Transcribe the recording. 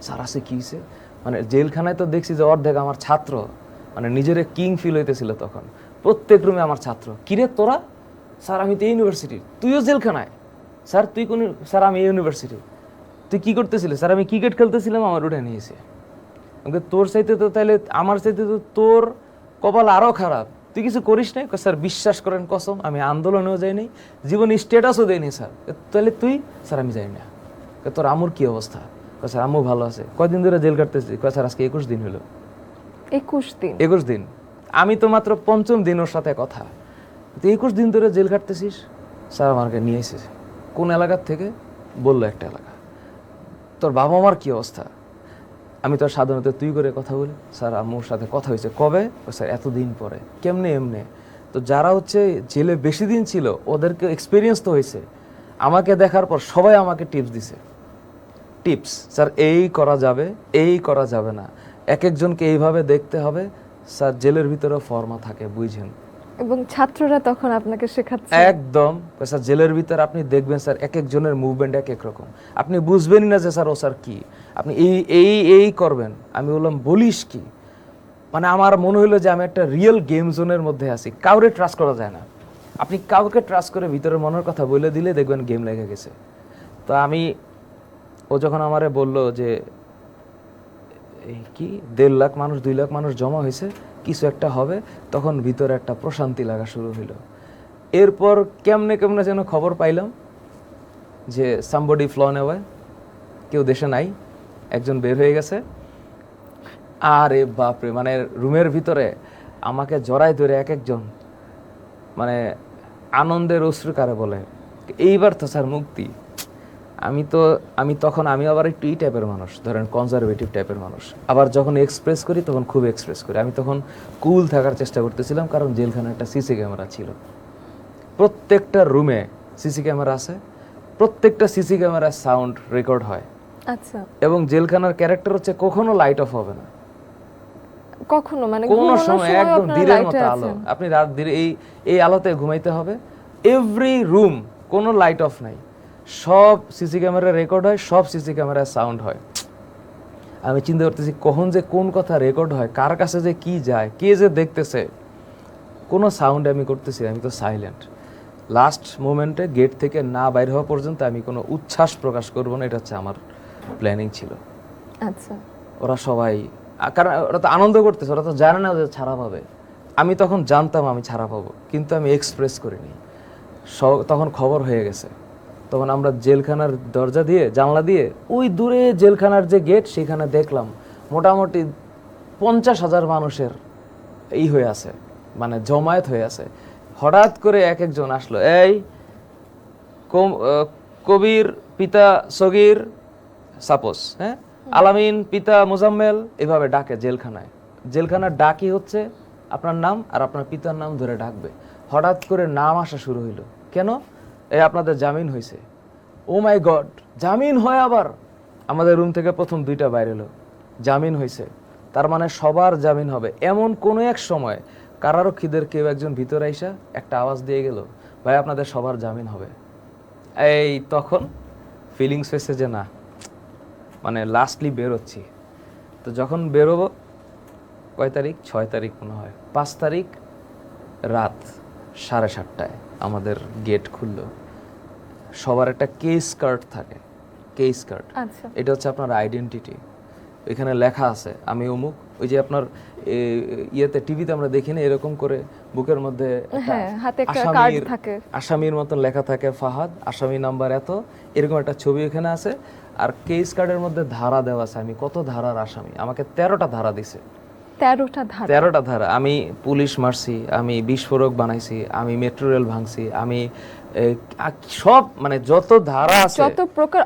Sir আছে কি হয়েছে, মানে জেলখানায় তো দেখছি যে অর্ধেক আমার ছাত্র, মানে নিজের কিং ফিল হইতেছিল তখন। প্রত্যেক রুমে আমার ছাত্র, কিরে তোরা? স্যার আমি তো ইউনিভার্সিটি। তুইও জেলখানায়? স্যার তুই কোন? স্যার আমি ইউনিভার্সিটি। তুই কি করতেছিলি? স্যার আমি ক্রিকেট খেলতেছিলাম, আমার উঠে নিয়েছে। তোর চাইতে তো তাহলে আমার চাইতে তো তোর কপাল আরো খারাপ, তুই কিছু করিস নাই? স্যার বিশ্বাস করেন কসম আমি আন্দোলনেও যাইনি, জীবনে স্ট্যাটাসও দেয়নি স্যার। তাহলে তুই? স্যার আমি যাই না। তোর আমুর কি অবস্থা? স্যার আম্মু ভালো আছে। কয়দিন ধরে জেল কাটতেছি? স্যার আজকে 21 দিন হলো। 21 দিন? আমি তো মাত্র 5ম দিন ওর সাথে কথা। তুই 21 দিন ধরে জেল কাটতেছিস? স্যার আমাকে নিয়ে এসেছে। কোন এলাকার থেকে? বললো একটা এলাকা। তোর বাবা মার কি অবস্থা? আমি তো সাধারণত তুই করে কথা বলি। স্যার আম্মুর সাথে কথা হয়েছে। কবে? স্যার এতদিন পরে। কেমনে এমনে? তো যারা হচ্ছে জেলে বেশি দিন ছিল ওদেরকে এক্সপিরিয়েন্স তো হয়েছে। আমাকে দেখার পর সবাই আমাকে টিপস দিছে। টিপস, স্যার এই করা যাবে, এই করা যাবে না, এক একজনকে এইভাবে দেখতে হবে। স্যার জেলের ভিতরে ফর্মা থাকে, বুঝেন? এবং ছাত্ররা তখন আপনাকে শেখাচ্ছে একদম। স্যার জেলের ভিতরে আপনি দেখবেন স্যার এক একজনের মুভমেন্ট এক এক রকম, আপনি বুঝবেনই না যে স্যার ও স্যার কি, আপনি এই এই এই করবেন। আমি বললাম বলিস কি? মানে আমার মনে হলো যে আমি একটা রিয়েল গেম জোনের মধ্যে আছি। কাউরে ট্রাস্ট করা যায় না। আপনি কাউকে ট্রাস্ট করে ভিতরে মনের কথা বলে দিলে দেখবেন গেম লেগে গেছে। তো আমি, ও যখন আমারে বললো যে এই কি 1.5 লাখ মানুষ 2 লাখ মানুষ জমা হয়েছে, কিছু একটা হবে, তখন ভিতরে একটা প্রশান্তি লাগা শুরু হইলো। এরপর কেমনে কেমনে যেন খবর পাইলাম যে সামবডি ফ্লন অ্যাওয়ে, কেউ দেশে নাই, একজন বের হয়ে গেছে। আরে বাপরে, মানে রুমের ভিতরে আমাকে জড়াই ধরে এক একজন মানে আনন্দের অশ্রুকারে বলে এইবার তো স্যার মুক্তি। আমি তখন আবার একটু এই টাইপের মানুষ, ধরেন কনজারভেটিভ টাইপের মানুষ। আবার যখন এক্সপ্রেস করি তখন খুব এক্সপ্রেস করি। আমি তখন কুল থাকার চেষ্টা করতেছিলাম, কারণ জেলখানায় একটা সিসি ক্যামেরা ছিল। প্রত্যেকটা রুমে সিসি ক্যামেরা আছে, প্রত্যেকটা সিসি ক্যামেরার সাউন্ড রেকর্ড হয়। আচ্ছা। এবং জেলখানার ক্যারেক্টার হচ্ছে কখনো লাইট অফ হবে না, কখনো, মানে কোনো সময় একদম দিনের মতো আলো। আছেন? আপনি রাত ধরে এই আলোতে ঘুমাইতে হবে। এভরি রুম, কোনো লাইট অফ নাই, সব সিসি ক্যামেরা রেকর্ড হয়, সব সিসি ক্যামেরার সাউন্ড হয়। আমি চিন্তা করতেছি কখন যে কোন কথা রেকর্ড হয়, কার কাছে যে কি যায়, কে যে দেখতেছে। কোনো সাউন্ড আমি করতেছি, আমি তো সাইলেন্ট। লাস্ট মোমেন্টে গেট থেকে না বাইর হওয়া পর্যন্ত আমি কোনো উচ্ছ্বাস প্রকাশ করব না, এটা হচ্ছে আমার প্ল্যানিং ছিল। আচ্ছা। ওরা সবাই, কারণ ওরা তো আনন্দ করতেছে, ওরা তো জানে না যে ছাড়া পাবে। আমি তখন জানতাম আমি ছাড়া পাবো, কিন্তু আমি এক্সপ্রেস করিনি। তখন খবর হয়ে গেছে। তখন আমরা জেলখানার দরজা দিয়ে, জানলা দিয়ে, ওই দূরে জেলখানার যে গেট, সেখানে দেখলাম মোটামুটি 50,000 মানুষের এই হয়ে আছে, মানে জমায়েত হয়ে আছে। হঠাৎ করে এক একজন আসলো, এই কবির পিতা সগীর, সাপোজ, হ্যাঁ, আলামিন পিতা মোজাম্মেল, এভাবে ডাকে জেলখানায়। জেলখানার ডাকি হচ্ছে আপনার নাম আর আপনার পিতার নাম ধরে ডাকবে। হঠাৎ করে নাম আসা শুরু হইলো, কেন? এই আপনাদের জামিন হয়েছে। ও মাই গড, জামিন হয় আবার? আমাদের রুম থেকে প্রথম 2টা বাইরে এলো, জামিন হয়েছে, তার মানে সবার জামিন হবে। এমন কোনো এক সময় কারারক্ষীদের কেউ একজন ভিতরে আইসা একটা আওয়াজ দিয়ে গেল, ভাই আপনাদের সবার জামিন হবে। এই তখন ফিলিংস হয়েছে যে না, মানে লাস্টলি বেরোচ্ছি। তো যখন বেরোবো, কয় তারিখ? 6 তারিখ মনে হয়, 5 তারিখ রাত 7:30টায় আমাদের গেট খুললো। সবার একটা কেস কার্ড থাকে, কেস কার্ড। আচ্ছা। এটা হচ্ছে আপনার আইডেন্টিটি। এখানে লেখা আছে আমি অমুক। ওই যে আপনার ইয়েতে, টিভিতে আমরা দেখি না এরকম করে বুকের মধ্যে হ্যাঁ, হাতে একটা কার্ড থাকে, আসামির মতন লেখা থাকে, ফাহাদ আসামি নাম্বার এত, এরকম একটা ছবি এখানে আছে। আর কেস কার্ডের মধ্যে ধারা দেওয়া আছে, আমি কত ধারার আসামি। আমাকে 13টা ধারা দিছে। 13টা ধারা। আমি পুলিশ মারছি, আমি বিস্ফোরক বানাইছি, আমি মেট্রো রেল ভাঙছি, আমি সব, মানে যত ধারা আছে, যত প্রকার